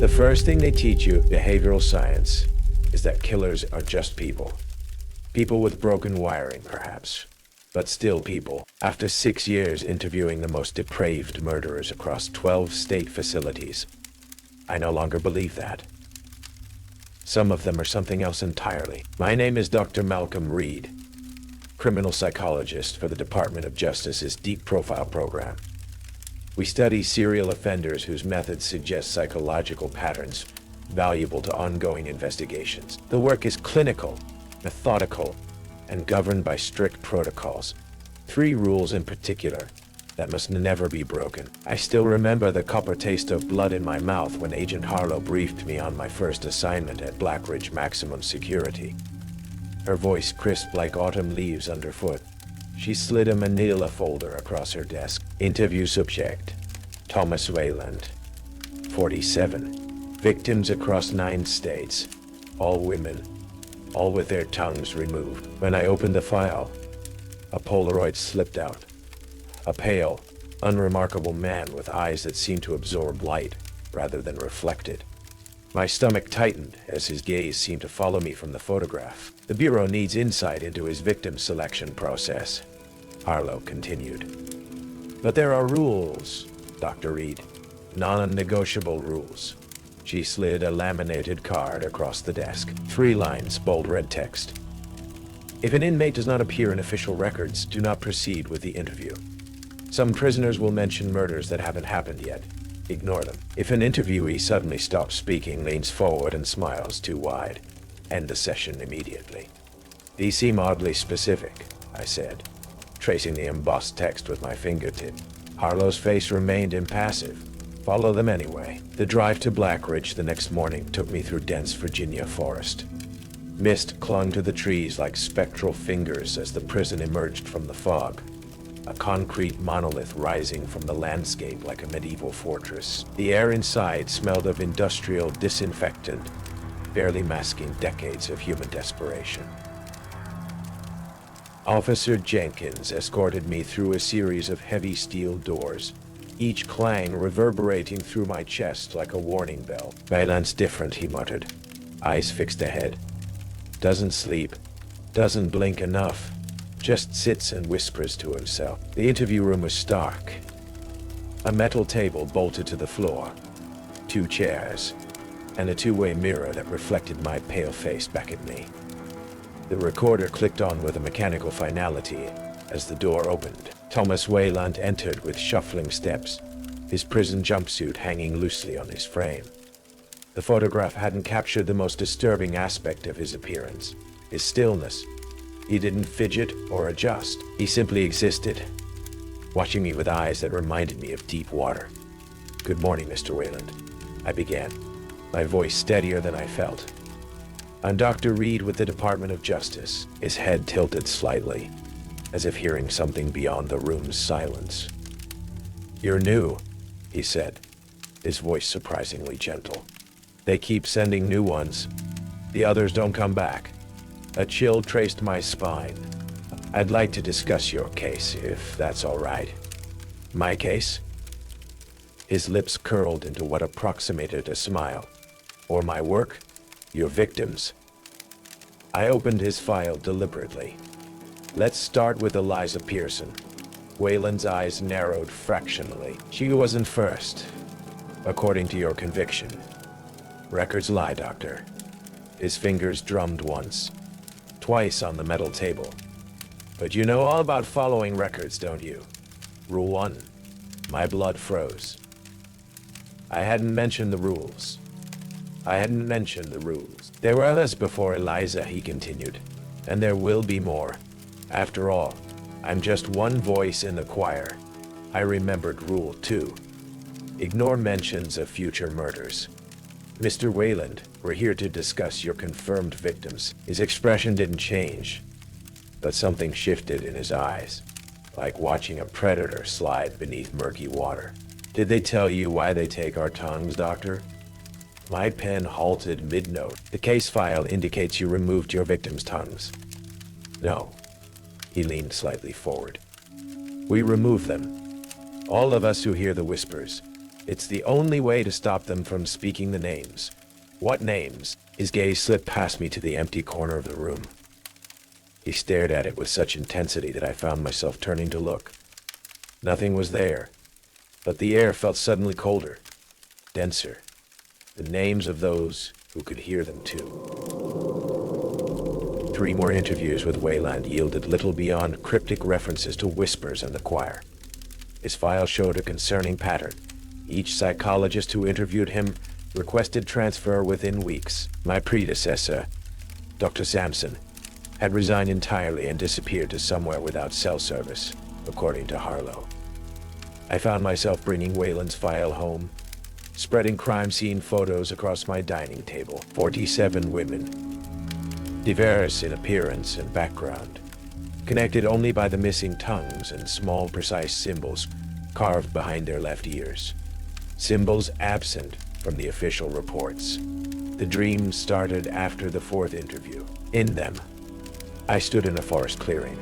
The first thing they teach you, behavioral science, is that killers are just people. People with broken wiring, perhaps, but still people. After 6 years interviewing the most depraved murderers across 12 state facilities, I no longer believe that. Some of them are something else entirely. My name is Dr. Malcolm Reed, criminal psychologist for the Department of Justice's Deep Profile program. We study serial offenders whose methods suggest psychological patterns valuable to ongoing investigations. The work is clinical, methodical, and governed by strict protocols. 3 rules in particular that must never be broken. I still remember the copper taste of blood in my mouth when Agent Harlow briefed me on my first assignment at Blackridge Maximum Security. Her voice crisp like autumn leaves underfoot. She slid a manila folder across her desk. Interview subject: Thomas Wayland, 47. Victims across 9 states. All women. All with their tongues removed. When I opened the file, a Polaroid slipped out. A pale, unremarkable man with eyes that seemed to absorb light rather than reflect it. My stomach tightened as his gaze seemed to follow me from the photograph. The Bureau needs insight into his victim selection process, Harlow continued. But there are rules, Dr. Reed. Non-negotiable rules. She slid a laminated card across the desk. 3 lines, bold red text. If an inmate does not appear in official records, do not proceed with the interview. Some prisoners will mention murders that haven't happened yet. Ignore them. If an interviewee suddenly stops speaking, leans forward, and smiles too wide, end the session immediately. These seem oddly specific, I said, tracing the embossed text with my fingertip. Harlow's face remained impassive. Follow them anyway. The drive to Blackridge the next morning took me through dense Virginia forest. Mist clung to the trees like spectral fingers as the prison emerged from the fog. A concrete monolith rising from the landscape like a medieval fortress. The air inside smelled of industrial disinfectant, barely masking decades of human desperation. Officer Jenkins escorted me through a series of heavy steel doors, each clang reverberating through my chest like a warning bell. "Wayland's different," he muttered, eyes fixed ahead. "Doesn't sleep, doesn't blink enough. Just sits and whispers to himself." The interview room was stark. A metal table bolted to the floor, 2 chairs, and a 2-way mirror that reflected my pale face back at me. The recorder clicked on with a mechanical finality as the door opened. Thomas Wayland entered with shuffling steps, his prison jumpsuit hanging loosely on his frame. The photograph hadn't captured the most disturbing aspect of his appearance, his stillness. He didn't fidget or adjust. He simply existed, watching me with eyes that reminded me of deep water. "Good morning, Mr. Wayland," I began, my voice steadier than I felt. "I'm Dr. Reed with the Department of Justice." His head tilted slightly, as if hearing something beyond the room's silence. "You're new," he said, his voice surprisingly gentle. "They keep sending new ones. The others don't come back." A chill traced my spine. "I'd like to discuss your case, if that's all right." "My case?" His lips curled into what approximated a smile. "Or my work? Your victims." I opened his file deliberately. "Let's start with Eliza Pearson." Wayland's eyes narrowed fractionally. "She wasn't first, according to your conviction." "Records lie, Doctor." His fingers drummed once, twice on the metal table. "But you know all about following records, don't you? Rule 1. My blood froze. I hadn't mentioned the rules. There were others before Eliza," he continued, "and there will be more. After all, I'm just one voice in the choir." I remembered Rule 2. Ignore mentions of future murders. "Mr. Wayland, we're here to discuss your confirmed victims." His expression didn't change, but something shifted in his eyes, like watching a predator slide beneath murky water. "Did they tell you why they take our tongues, Doctor?" My pen halted mid-note. "The case file indicates you removed your victims' tongues." "No." He leaned slightly forward. "We remove them. All of us who hear the whispers, It's the only way to stop them from speaking the names. What names? His gaze slipped past me to the empty corner of the room. He stared at it with such intensity that I found myself turning to look. Nothing was there, but the air felt suddenly colder, denser. The names of those who could hear them too. 3 more interviews with Wayland yielded little beyond cryptic references to whispers and the choir. His file showed a concerning pattern. Each psychologist who interviewed him requested transfer within weeks. My predecessor, Dr. Sampson, had resigned entirely and disappeared to somewhere without cell service, according to Harlow. I found myself bringing Wayland's file home, spreading crime scene photos across my dining table. 47 women, diverse in appearance and background, connected only by the missing tongues and small precise symbols carved behind their left ears. Symbols absent from the official reports. The dream started after the 4th interview. In them, I stood in a forest clearing,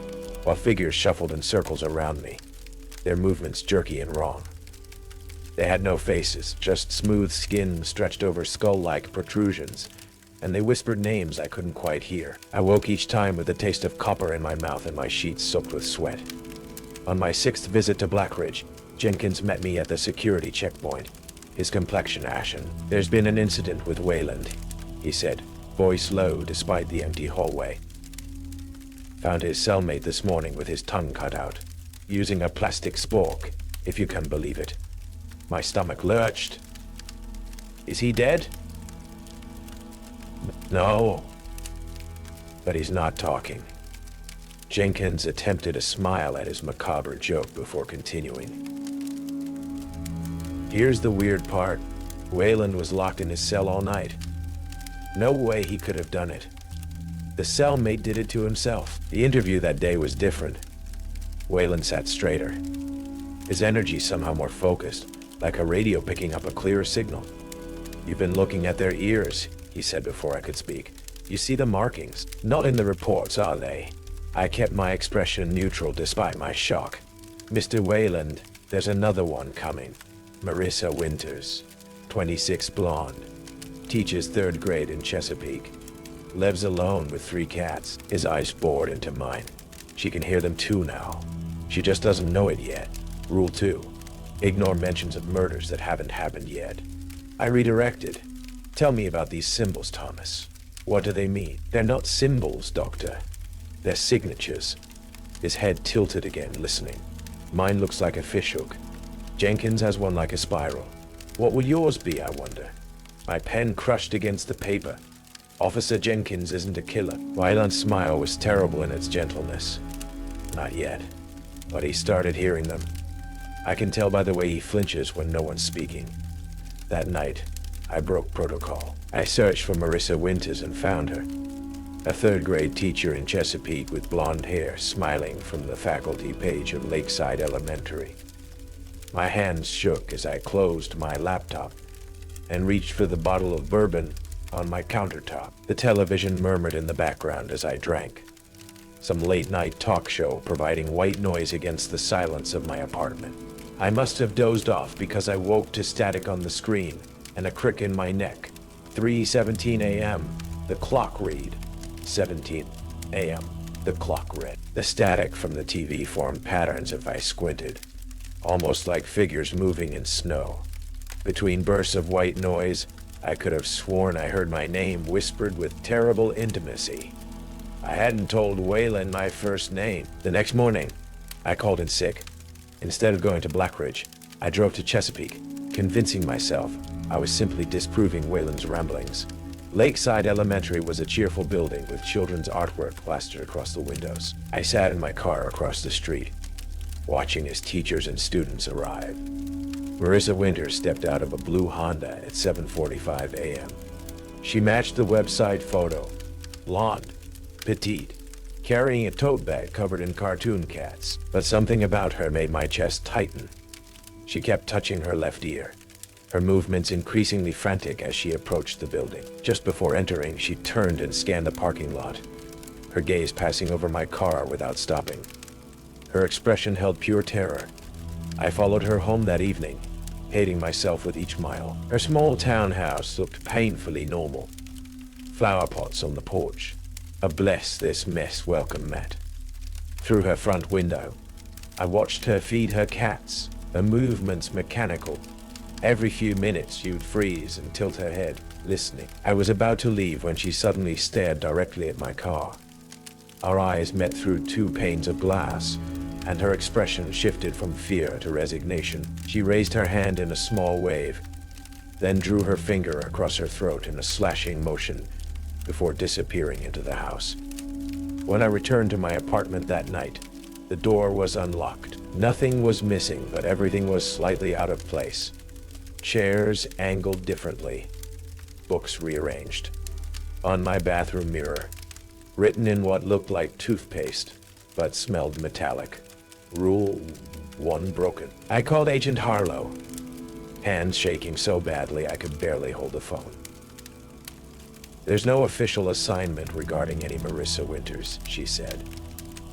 while figures shuffled in circles around me, their movements jerky and wrong. They had no faces, just smooth skin stretched over skull-like protrusions, and they whispered names I couldn't quite hear. I woke each time with the taste of copper in my mouth and my sheets soaked with sweat. On my 6th visit to Blackridge, Jenkins met me at the security checkpoint, his complexion ashen. "There's been an incident with Wayland," he said, voice low despite the empty hallway. "Found his cellmate this morning with his tongue cut out, using a plastic spork, if you can believe it." My stomach lurched. "Is he dead?" "No." But he's not talking. Jenkins attempted a smile at his macabre joke before continuing. "Here's the weird part. Wayland was locked in his cell all night. No way he could have done it. The cellmate did it to himself. The interview that day was different. Wayland sat straighter, his energy somehow more focused, like a radio picking up a clearer signal. "You've been looking at their ears," he said before I could speak. "You see the markings? Not in the reports, are they?" I kept my expression neutral despite my shock. "Mr. Wayland, there's another one coming. Marissa Winters, 26, blonde, teaches 3rd grade in Chesapeake. Lives alone with 3 cats." His eyes bored into mine. "She can hear them too now. She just doesn't know it yet. Rule 2. Ignore mentions of murders that haven't happened yet." I redirected. "Tell me about these symbols, Thomas. What do they mean?" "They're not symbols, Doctor. They're signatures." His head tilted again, listening. "Mine looks like a fishhook. Jenkins has one like a spiral. What will yours be, I wonder?" My pen crushed against the paper. "Officer Jenkins isn't a killer." Wayland's smile was terrible in its gentleness. "Not yet. But he started hearing them. I can tell by the way he flinches when no one's speaking. That night, I broke protocol. I searched for Marissa Winters and found her. A 3rd grade teacher in Chesapeake with blonde hair smiling from the faculty page of Lakeside Elementary. My hands shook as I closed my laptop and reached for the bottle of bourbon on my countertop. The television murmured in the background as I drank. Some late-night talk show providing white noise against the silence of my apartment. I must have dozed off because I woke to static on the screen and a crick in my neck. 3:17 a.m. The clock read. 17 a.m. The clock read. The static from the TV formed patterns if I squinted, almost like figures moving in snow. Between bursts of white noise, I could have sworn I heard my name whispered with terrible intimacy. I hadn't told Wayland my first name. The next morning, I called in sick. Instead of going to Blackridge, I drove to Chesapeake, convincing myself I was simply disproving Wayland's ramblings. Lakeside Elementary was a cheerful building with children's artwork plastered across the windows. I sat in my car across the street, watching as teachers and students arrive. Marissa Winters stepped out of a blue Honda at 7:45 a.m. She matched the website photo. Blonde, petite, carrying a tote bag covered in cartoon cats. But something about her made my chest tighten. She kept touching her left ear, her movements increasingly frantic as she approached the building. Just before entering, she turned and scanned the parking lot, her gaze passing over my car without stopping. Her expression held pure terror. I followed her home that evening, hating myself with each mile. Her small townhouse looked painfully normal. Flower pots on the porch. A bless this mess welcome mat. Through her front window, I watched her feed her cats, her movements mechanical. Every few minutes she'd freeze and tilt her head, listening. I was about to leave when she suddenly stared directly at my car. Our eyes met through 2 panes of glass, and her expression shifted from fear to resignation. She raised her hand in a small wave, then drew her finger across her throat in a slashing motion before disappearing into the house. When I returned to my apartment that night, the door was unlocked. Nothing was missing, but everything was slightly out of place. Chairs angled differently, books rearranged. On my bathroom mirror, written in what looked like toothpaste, but smelled metallic. Rule 1 broken. I called Agent Harlow, hands shaking so badly I could barely hold the phone. "There's no official assignment regarding any Marissa Winters," she said,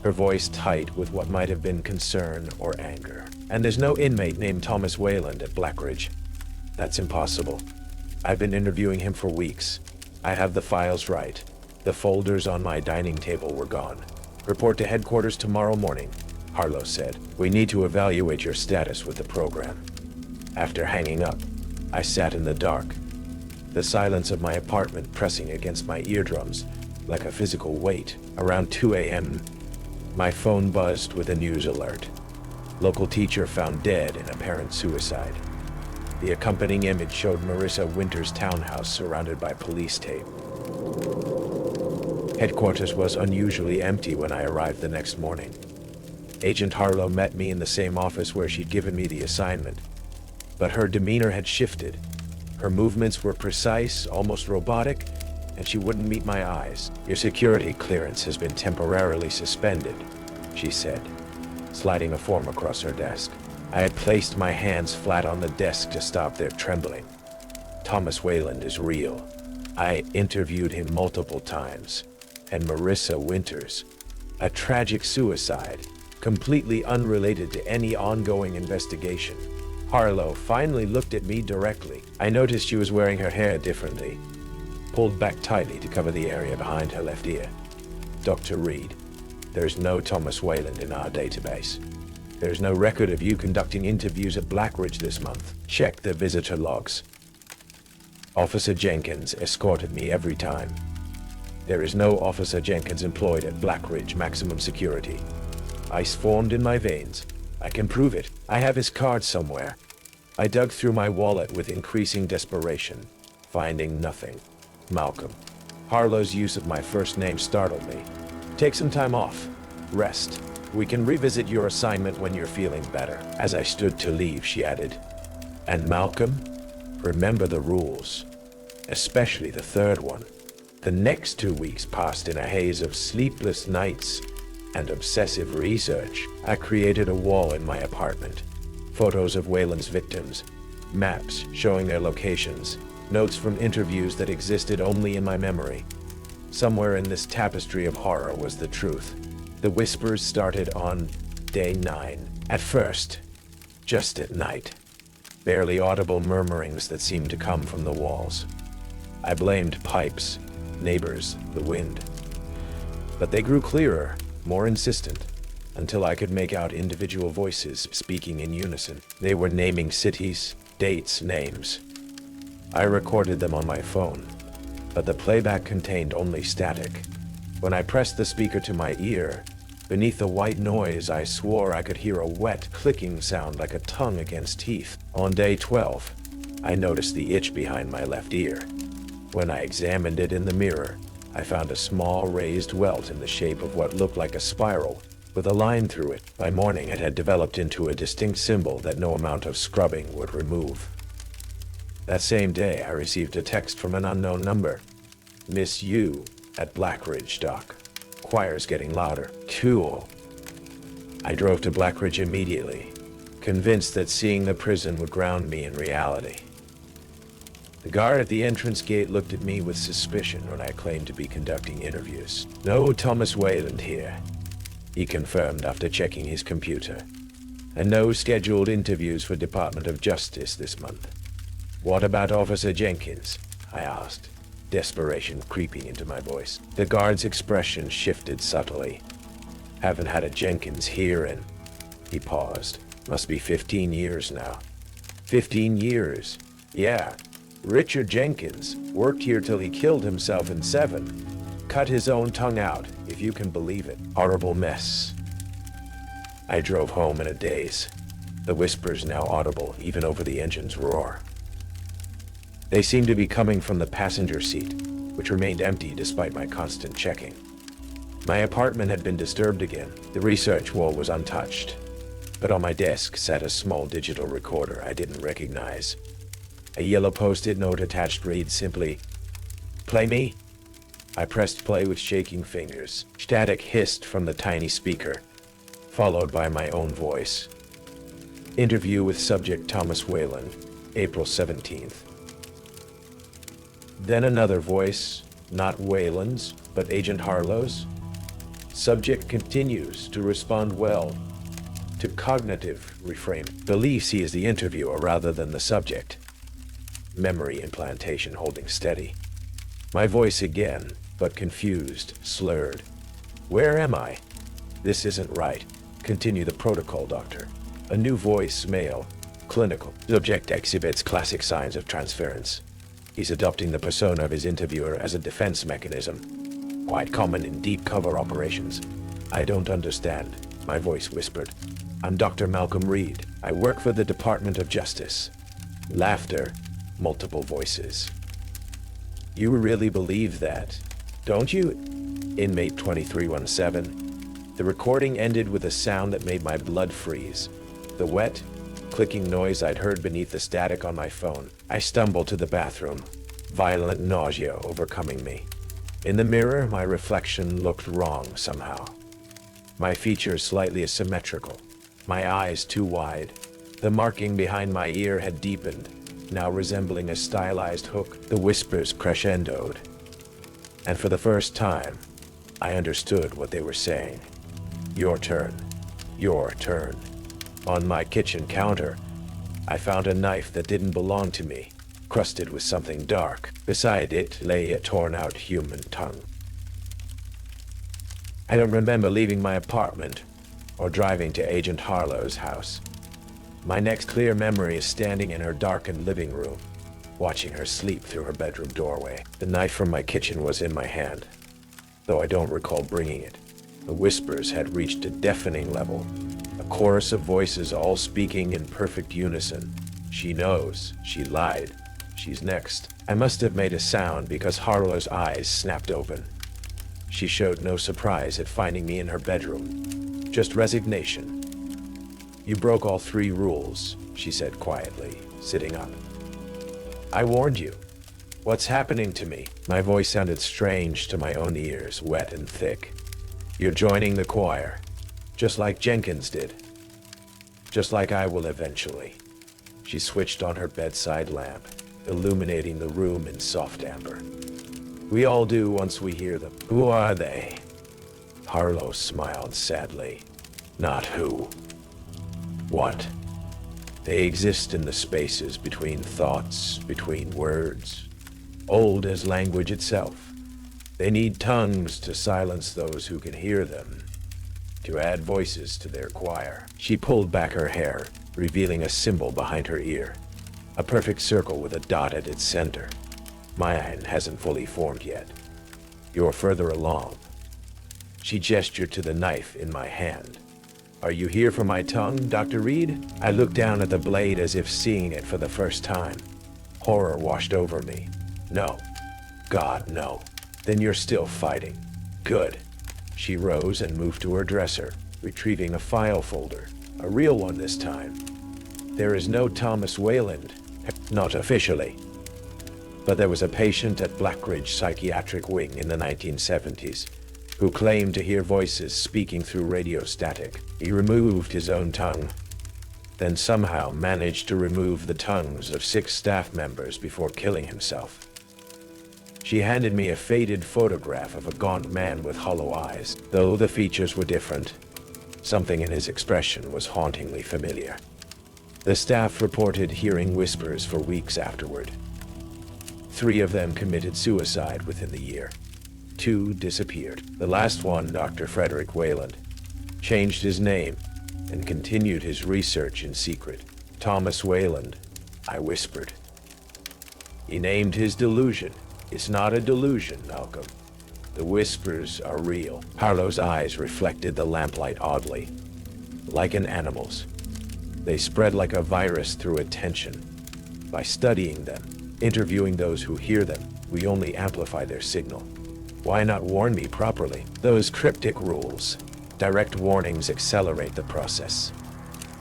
her voice tight with what might have been concern or anger. "And there's no inmate named Thomas Wayland at Blackridge. That's impossible. I've been interviewing him for weeks. I have the files right. The folders on my dining table were gone. Report to headquarters tomorrow morning," Harlow said. "We need to evaluate your status with the program." After hanging up, I sat in the dark, the silence of my apartment pressing against my eardrums like a physical weight. Around 2 a.m., my phone buzzed with a news alert. Local teacher found dead in apparent suicide. The accompanying image showed Marissa Winters' townhouse surrounded by police tape. Headquarters was unusually empty when I arrived the next morning. Agent Harlow met me in the same office where she'd given me the assignment, but her demeanor had shifted. Her movements were precise, almost robotic, and she wouldn't meet my eyes. "Your security clearance has been temporarily suspended," she said, sliding a form across her desk. I had placed my hands flat on the desk to stop their trembling. "Thomas Wayland is real. I interviewed him multiple times. And Marissa Winters, a tragic suicide, completely unrelated to any ongoing investigation." Harlow finally looked at me directly. I noticed she was wearing her hair differently, pulled back tightly to cover the area behind her left ear. "Dr. Reed, there's no Thomas Wayland in our database. There's no record of you conducting interviews at Blackridge this month. Check the visitor logs. Officer Jenkins escorted me every time. There is no Officer Jenkins employed at Blackridge maximum security. Ice formed in my veins. I can prove it. I have his card somewhere." I dug through my wallet with increasing desperation, finding nothing. "Malcolm." Harlow's use of my first name startled me. "Take some time off. Rest. We can revisit your assignment when you're feeling better." As I stood to leave, she added, "And Malcolm, remember the rules, especially the third one." The next 2 weeks passed in a haze of sleepless nights and obsessive research. I created a wall in my apartment. Photos of Wayland's victims, maps showing their locations, notes from interviews that existed only in my memory. Somewhere in this tapestry of horror was the truth. The whispers started on day 9. At first, just at night. Barely audible murmurings that seemed to come from the walls. I blamed pipes, neighbors, the wind. But they grew clearer, more insistent, until I could make out individual voices speaking in unison. They were naming cities, dates, names. I recorded them on my phone, but the playback contained only static. When I pressed the speaker to my ear, beneath the white noise, I swore I could hear a wet, clicking sound like a tongue against teeth. On day 12, I noticed the itch behind my left ear. When I examined it in the mirror, I found a small raised welt in the shape of what looked like a spiral, with a line through it. By morning, it had developed into a distinct symbol that no amount of scrubbing would remove. That same day, I received a text from an unknown number. "Miss you at Blackridge, Doc. Choir's getting louder. Cool." I drove to Blackridge immediately, convinced that seeing the prison would ground me in reality. The guard at the entrance gate looked at me with suspicion when I claimed to be conducting interviews. "No Thomas Wayland here," he confirmed after checking his computer. and no scheduled interviews for Department of Justice this month. What about Officer Jenkins? I asked, desperation creeping into my voice. The guard's expression shifted subtly. Haven't had a Jenkins here in... He paused. Must be 15 years now. 15 years? Yeah. Richard Jenkins worked here till he killed himself in 7. Cut his own tongue out, if you can believe it. Horrible mess. I drove home in a daze, the whispers now audible even over the engine's roar. They seemed to be coming from the passenger seat, which remained empty despite my constant checking. My apartment had been disturbed again. The research wall was untouched, but on my desk sat a small digital recorder I didn't recognize. A yellow post-it note attached read simply, "Play me?" I pressed play with shaking fingers. Static hissed from the tiny speaker, followed by my own voice. Interview with subject Thomas Whalen, April 17th. Then another voice, not Whalen's, but Agent Harlow's. Subject continues to respond well to cognitive reframing. Believes he is the interviewer rather than the subject. Memory implantation holding steady. My voice again, but confused, slurred. Where am I? This isn't right. Continue the protocol, doctor. A new voice, male, clinical. Subject exhibits classic signs of transference. He's adopting the persona of his interviewer as a defense mechanism. Quite common in deep cover operations. I don't understand, my voice whispered. I'm Dr. Malcolm Reed. I work for the Department of Justice. Laughter, multiple voices. You really believe that, don't you? Inmate 2317. The recording ended with a sound that made my blood freeze. The wet, clicking noise I'd heard beneath the static on my phone. I stumbled to the bathroom, violent nausea overcoming me. In the mirror, my reflection looked wrong somehow. My features slightly asymmetrical, my eyes too wide. The marking behind my ear had deepened, now resembling a stylized hook. The whispers crescendoed. And for the first time, I understood what they were saying. Your turn. Your turn. On my kitchen counter, I found a knife that didn't belong to me, crusted with something dark. Beside it lay a torn-out human tongue. I don't remember leaving my apartment or driving to Agent Harlow's house. My next clear memory is standing in her darkened living room, watching her sleep through her bedroom doorway. The knife from my kitchen was in my hand, though I don't recall bringing it. The whispers had reached a deafening level, a chorus of voices all speaking in perfect unison. She knows, she lied, she's next. I must have made a sound because Harlow's eyes snapped open. She showed no surprise at finding me in her bedroom, just resignation. You broke all 3 rules, she said quietly, sitting up. I warned you. What's happening to me? My voice sounded strange to my own ears, wet and thick. You're joining the choir, just like Jenkins did. Just like I will eventually. She switched on her bedside lamp, illuminating the room in soft amber. We all do once we hear them. Who are they? Harlow smiled sadly. Not who. What? They exist in the spaces between thoughts, between words, old as language itself. They need tongues to silence those who can hear them, to add voices to their choir. She pulled back her hair, revealing a symbol behind her ear, a perfect circle with a dot at its center. Mine hasn't fully formed yet. You're further along. She gestured to the knife in my hand. Are you here for my tongue, Dr. Reed? I looked down at the blade as if seeing it for the first time. Horror washed over me. No. God, no. Then you're still fighting. Good. She rose and moved to her dresser, retrieving a file folder. A real one this time. There is no Thomas Wayland. Not officially. But there was a patient at Blackridge Psychiatric Wing in the 1970s who claimed to hear voices speaking through radio static. He removed his own tongue, then somehow managed to remove the tongues of 6 staff members before killing himself. She handed me a faded photograph of a gaunt man with hollow eyes, though the features were different. Something in his expression was hauntingly familiar. The staff reported hearing whispers for weeks afterward. 3 of them committed suicide within the year. 2 disappeared. The last one, Dr. Frederick Wayland, changed his name and continued his research in secret. Thomas Wayland, I whispered. He named his delusion. It's not a delusion, Malcolm. The whispers are real. Harlow's eyes reflected the lamplight oddly, like an animal's. They spread like a virus through attention. By studying them, interviewing those who hear them, we only amplify their signal. Why not warn me properly? Those cryptic rules. Direct warnings accelerate the process.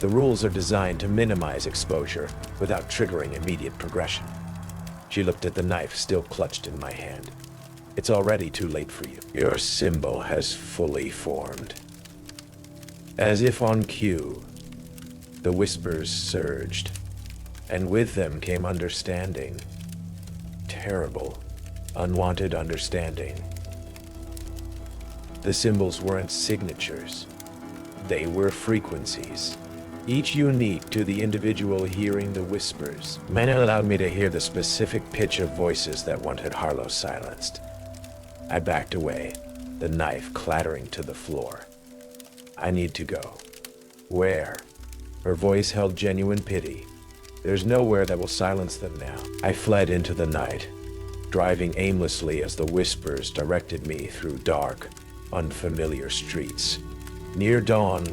The rules are designed to minimize exposure without triggering immediate progression. She looked at the knife still clutched in my hand. It's already too late for you. Your symbol has fully formed. As if on cue, the whispers surged, and with them came understanding. Terrible, unwanted understanding. The symbols weren't signatures. They were frequencies, each unique to the individual hearing the whispers. Men allowed me to hear the specific pitch of voices that wanted Harlow silenced. I backed away, the knife clattering to the floor. I need to go. Where? Her voice held genuine pity. There's nowhere that will silence them now. I fled into the night, driving aimlessly as the whispers directed me through dark, unfamiliar streets. Near dawn,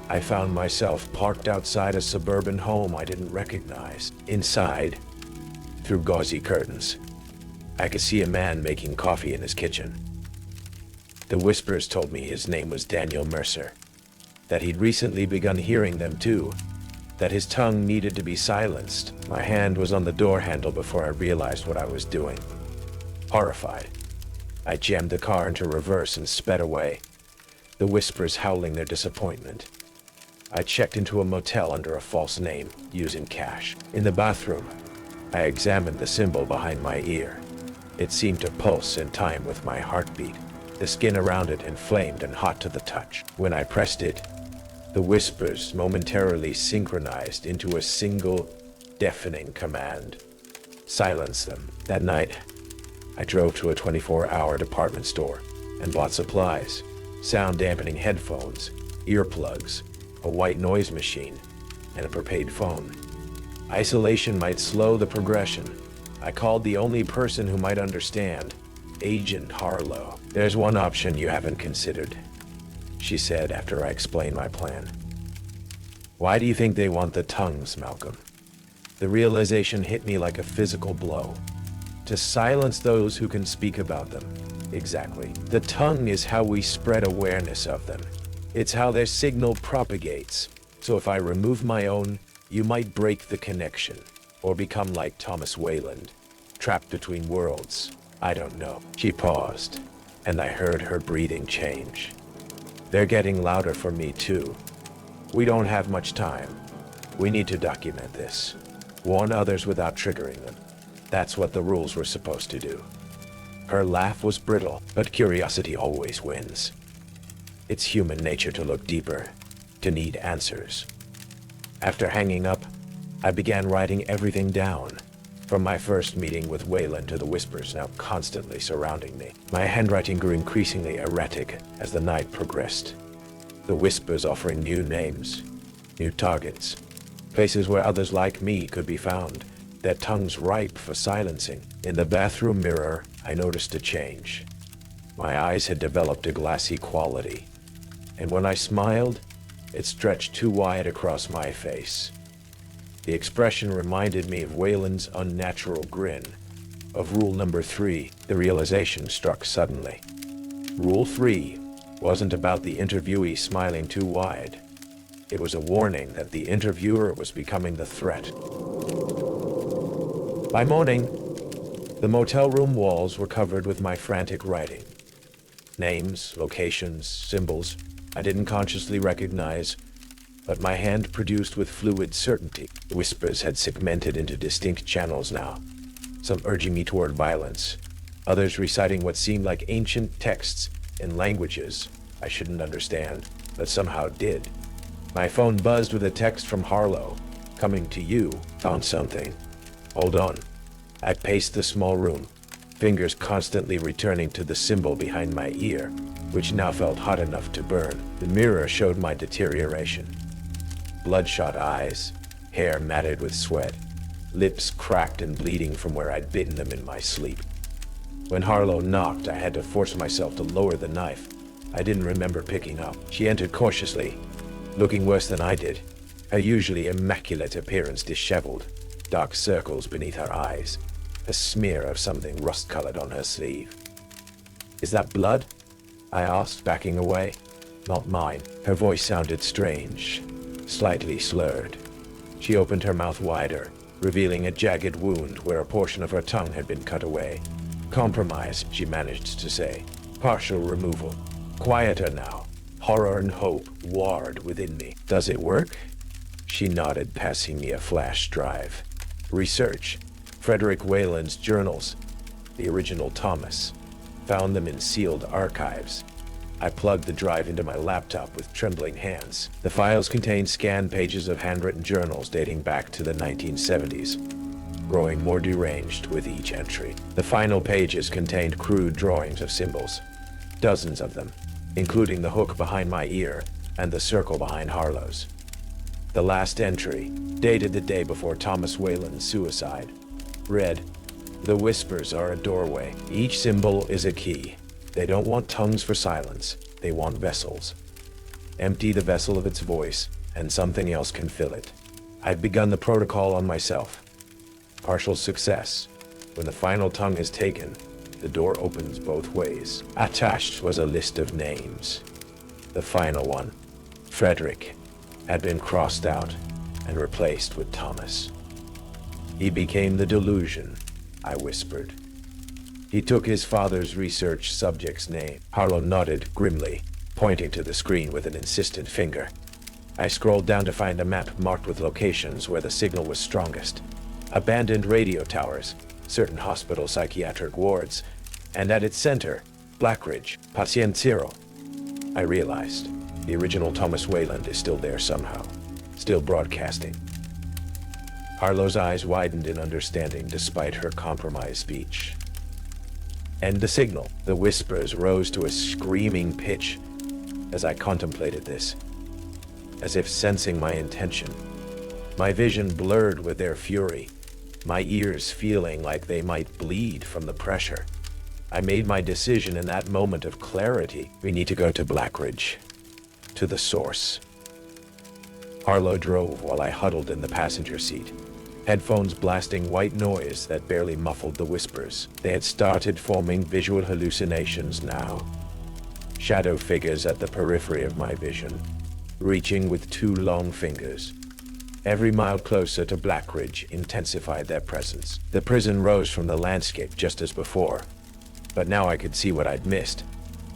I found myself parked outside a suburban home I didn't recognize. Inside, through gauzy curtains, I could see a man making coffee in his kitchen. The whispers told me his name was Daniel Mercer, that he'd recently begun hearing them too, that his tongue needed to be silenced. My hand was on the door handle before I realized what I was doing. Horrified, I jammed the car into reverse and sped away, the whispers howling their disappointment. I checked into a motel under a false name, using cash. In the bathroom, I examined the symbol behind my ear. It seemed to pulse in time with my heartbeat, the skin around it inflamed and hot to the touch. When I pressed it, the whispers momentarily synchronized into a single, deafening command. Silence them. That night, I drove to a 24-hour department store and bought supplies, sound-dampening headphones, earplugs, a white noise machine, and a prepaid phone. Isolation might slow the progression. I called the only person who might understand, Agent Harlow. There's one option you haven't considered, she said after I explained my plan. Why do you think they want the tongues, Malcolm? The realization hit me like a physical blow. To silence those who can speak about them. Exactly. The tongue is how we spread awareness of them. It's how their signal propagates. So if I remove my own, you might break the connection, or become like Thomas Wayland, trapped between worlds. I don't know. She paused, and I heard her breathing change. They're getting louder for me too. We don't have much time. We need to document this. Warn others without triggering them. That's what the rules were supposed to do. Her laugh was brittle, but curiosity always wins. It's human nature to look deeper, to need answers. After hanging up, I began writing everything down, from my first meeting with Wayland to the whispers now constantly surrounding me. My handwriting grew increasingly erratic as the night progressed. The whispers offering new names, new targets, places where others like me could be found, their tongues ripe for silencing. In the bathroom mirror, I noticed a change. My eyes had developed a glassy quality, and when I smiled, it stretched too wide across my face. The expression reminded me of Wayland's unnatural grin, of rule number 3. The realization struck suddenly. Rule 3 wasn't about the interviewee smiling too wide. It was a warning that the interviewer was becoming the threat. By morning, the motel room walls were covered with my frantic writing. Names, locations, symbols I didn't consciously recognize, but my hand produced with fluid certainty. The whispers had segmented into distinct channels now, some urging me toward violence, others reciting what seemed like ancient texts in languages I shouldn't understand. but somehow did. My phone buzzed with a text from Harlow. Coming to you. Found something. Hold on. I paced the small room, fingers constantly returning to the symbol behind my ear, which now felt hot enough to burn. The mirror showed my deterioration. Bloodshot eyes, hair matted with sweat, lips cracked and bleeding from where I'd bitten them in my sleep. When Harlow knocked, I had to force myself to lower the knife I didn't remember picking up. She entered cautiously, looking worse than I did, her usually immaculate appearance disheveled, dark circles beneath her eyes, a smear of something rust-colored on her sleeve. Is that blood? I asked, backing away. Not mine. Her voice sounded strange, slightly slurred. She opened her mouth wider, revealing a jagged wound where a portion of her tongue had been cut away. Compromise, she managed to say. Partial removal. Quieter now. Horror and hope warred within me. Does it work? She nodded, passing me a flash drive. Research. Frederick Wayland's journals. The original Thomas. Found them in sealed archives. I plugged the drive into my laptop with trembling hands. The files contained scanned pages of handwritten journals dating back to the 1970s, growing more deranged with each entry. The final pages contained crude drawings of symbols, dozens of them, including the hook behind my ear and the circle behind Harlow's. The last entry, dated the day before Thomas Wayland's suicide, read, "The whispers are a doorway. Each symbol is a key. They don't want tongues for silence. They want vessels. Empty the vessel of its voice, and something else can fill it." I've begun the protocol on myself. Partial success. When the final tongue is taken, the door opens both ways. Attached was a list of names. The final one, Frederick, had been crossed out and replaced with Thomas. He became the delusion, I whispered. He took his father's research subject's name. Harlow nodded grimly, pointing to the screen with an insistent finger. I scrolled down to find a map marked with locations where the signal was strongest. Abandoned radio towers, certain hospital psychiatric wards, and at its center, Blackridge, Patient Zero. I realized the original Thomas Wayland is still there somehow, still broadcasting. Harlow's eyes widened in understanding despite her compromised speech. End the signal. The whispers rose to a screaming pitch as I contemplated this, as if sensing my intention. My vision blurred with their fury, my ears feeling like they might bleed from the pressure. I made my decision in that moment of clarity. We need to go to Blackridge, to the source. Harlow drove while I huddled in the passenger seat, headphones blasting white noise that barely muffled the whispers. They had started forming visual hallucinations now. Shadow figures at the periphery of my vision, reaching with two long fingers. Every mile closer to Blackridge intensified their presence. The prison rose from the landscape just as before, but now I could see what I'd missed.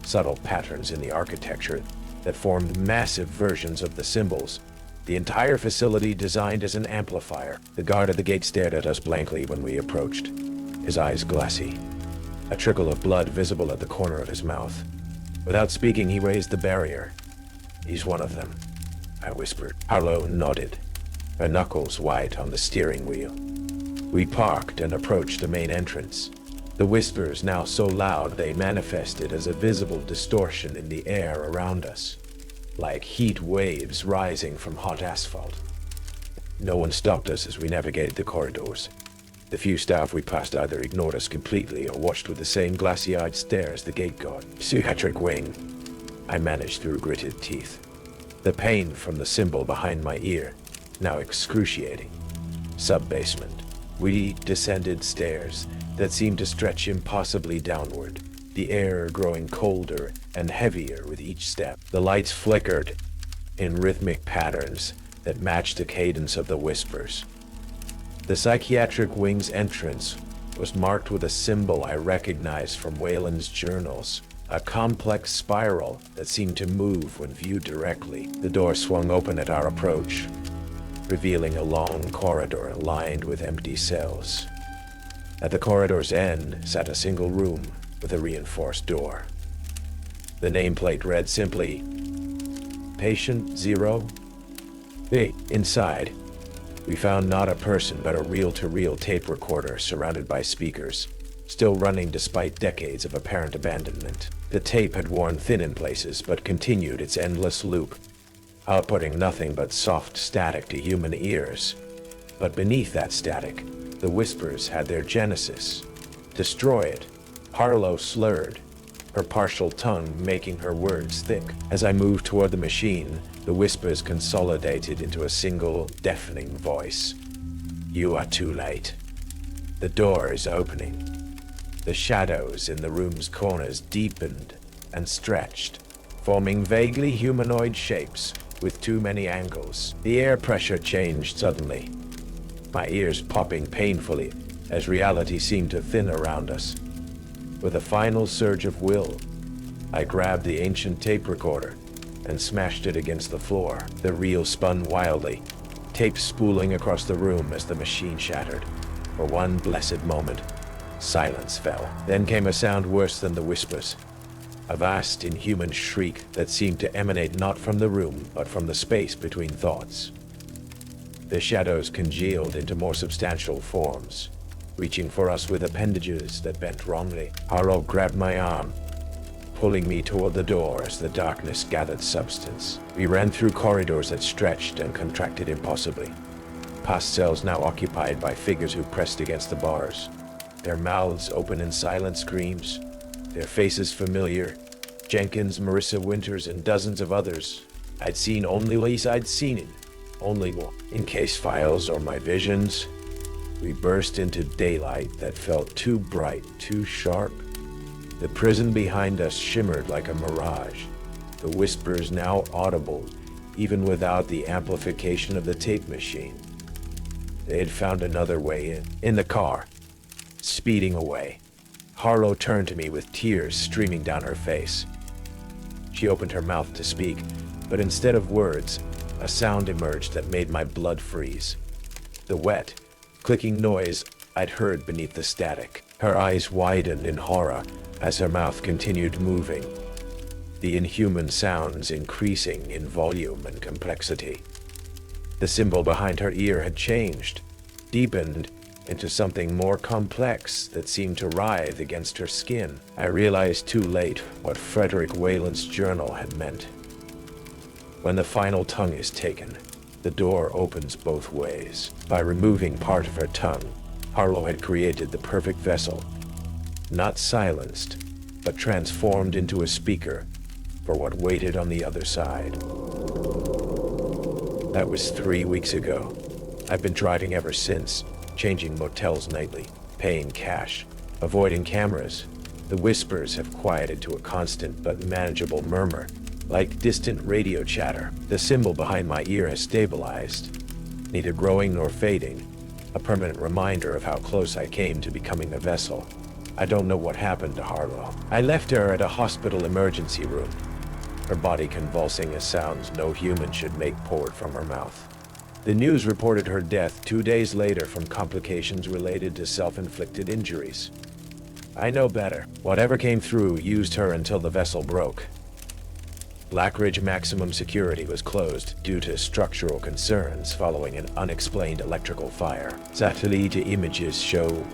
Subtle patterns in the architecture that formed massive versions of the symbols. The entire facility designed as an amplifier. The guard at the gate stared at us blankly when we approached, his eyes glassy, a trickle of blood visible at the corner of his mouth. Without speaking, he raised the barrier. "He's one of them," I whispered. Harlow nodded, her knuckles white on the steering wheel. We parked and approached the main entrance. The whispers, now so loud they manifested as a visible distortion in the air around us, like heat waves rising from hot asphalt. No one stopped us as we navigated the corridors. The few staff we passed either ignored us completely or watched with the same glassy-eyed stare as the gate guard. "Psychiatric wing," I managed through gritted teeth. The pain from the symbol behind my ear, now excruciating. Sub-basement. We descended stairs that seemed to stretch impossibly downward, the air growing colder and heavier with each step. The lights flickered in rhythmic patterns that matched the cadence of the whispers. The psychiatric wing's entrance was marked with a symbol I recognized from Wayland's journals, a complex spiral that seemed to move when viewed directly. The door swung open at our approach, revealing a long corridor lined with empty cells. At the corridor's end sat a single room with a reinforced door. The nameplate read simply, Patient 0. Inside, we found not a person but a reel-to-reel tape recorder surrounded by speakers, still running despite decades of apparent abandonment. The tape had worn thin in places but continued its endless loop, outputting nothing but soft static to human ears. But beneath that static, the whispers had their genesis. Destroy it, Harlow slurred, her partial tongue making her words thick. As I moved toward the machine, the whispers consolidated into a single, deafening voice. You are too late. The door is opening. The shadows in the room's corners deepened and stretched, forming vaguely humanoid shapes with too many angles. The air pressure changed suddenly, my ears popping painfully as reality seemed to thin around us. With a final surge of will, I grabbed the ancient tape recorder and smashed it against the floor. The reel spun wildly, tape spooling across the room as the machine shattered. For one blessed moment, silence fell. Then came a sound worse than the whispers, a vast, inhuman shriek that seemed to emanate not from the room, but from the space between thoughts. The shadows congealed into more substantial forms, reaching for us with appendages that bent wrongly. Harlow grabbed my arm, pulling me toward the door as the darkness gathered substance. We ran through corridors that stretched and contracted impossibly, past cells now occupied by figures who pressed against the bars, their mouths open in silent screams, their faces familiar. Jenkins, Marissa Winters, and dozens of others I'd seen only in case files or my visions. We burst into daylight that felt too bright, too sharp. The prison behind us shimmered like a mirage, the whispers now audible, even without the amplification of the tape machine. They had found another way in the car, speeding away. Harlow turned to me with tears streaming down her face. She opened her mouth to speak, but instead of words, a sound emerged that made my blood freeze. The wet, clicking noise I'd heard beneath the static. Her eyes widened in horror as her mouth continued moving, the inhuman sounds increasing in volume and complexity. The symbol behind her ear had changed, deepened into something more complex that seemed to writhe against her skin. I realized too late what Frederick Wayland's journal had meant. When the final tongue is taken, the door opens both ways. By removing part of her tongue, Harlow had created the perfect vessel, not silenced, but transformed into a speaker for what waited on the other side. That was 3 weeks ago. I've been driving ever since, changing motels nightly, paying cash, avoiding cameras. The whispers have quieted to a constant but manageable murmur, like distant radio chatter. The symbol behind my ear has stabilized, neither growing nor fading, a permanent reminder of how close I came to becoming a vessel. I don't know what happened to Harlow. I left her at a hospital emergency room, her body convulsing as sounds no human should make poured from her mouth. The news reported her death 2 days later from complications related to self-inflicted injuries. I know better. Whatever came through used her until the vessel broke. Blackridge maximum security was closed due to structural concerns following an unexplained electrical fire. Satellite images show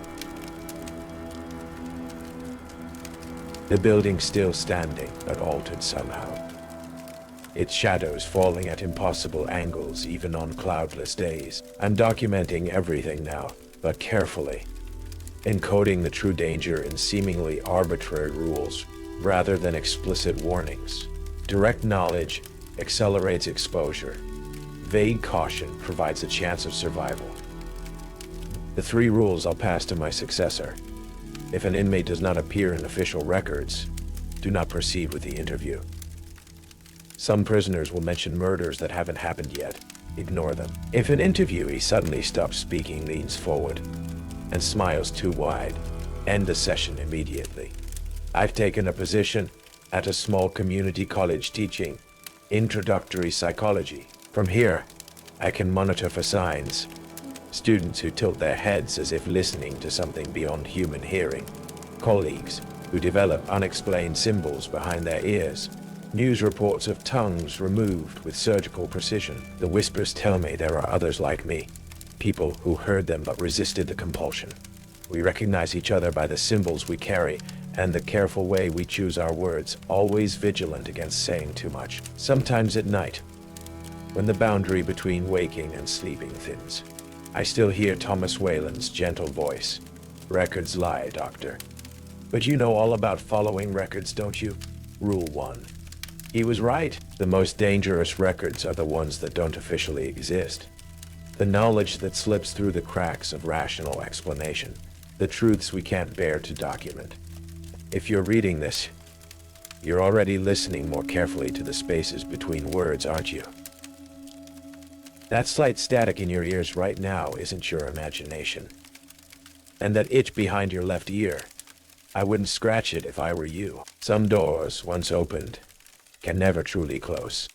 the building still standing, but altered somehow. Its shadows falling at impossible angles even on cloudless days. I'm documenting everything now, but carefully, encoding the true danger in seemingly arbitrary rules rather than explicit warnings. Direct knowledge accelerates exposure. Vague caution provides a chance of survival. The 3 rules I'll pass to my successor. If an inmate does not appear in official records, do not proceed with the interview. Some prisoners will mention murders that haven't happened yet. Ignore them. If an interviewee suddenly stops speaking, leans forward, and smiles too wide, end the session immediately. I've taken a position at a small community college teaching introductory psychology. From here, I can monitor for signs. Students who tilt their heads as if listening to something beyond human hearing. Colleagues who develop unexplained symbols behind their ears. News reports of tongues removed with surgical precision. The whispers tell me there are others like me. People who heard them but resisted the compulsion. We recognize each other by the symbols we carry and the careful way we choose our words, always vigilant against saying too much. Sometimes at night, when the boundary between waking and sleeping thins, I still hear Thomas Whalen's gentle voice. Records lie, Doctor. But you know all about following records, don't you? Rule 1. He was right. The most dangerous records are the ones that don't officially exist. The knowledge that slips through the cracks of rational explanation. The truths we can't bear to document. If you're reading this, you're already listening more carefully to the spaces between words, aren't you? That slight static in your ears right now isn't your imagination. And that itch behind your left ear, I wouldn't scratch it if I were you. Some doors, once opened, can never truly close.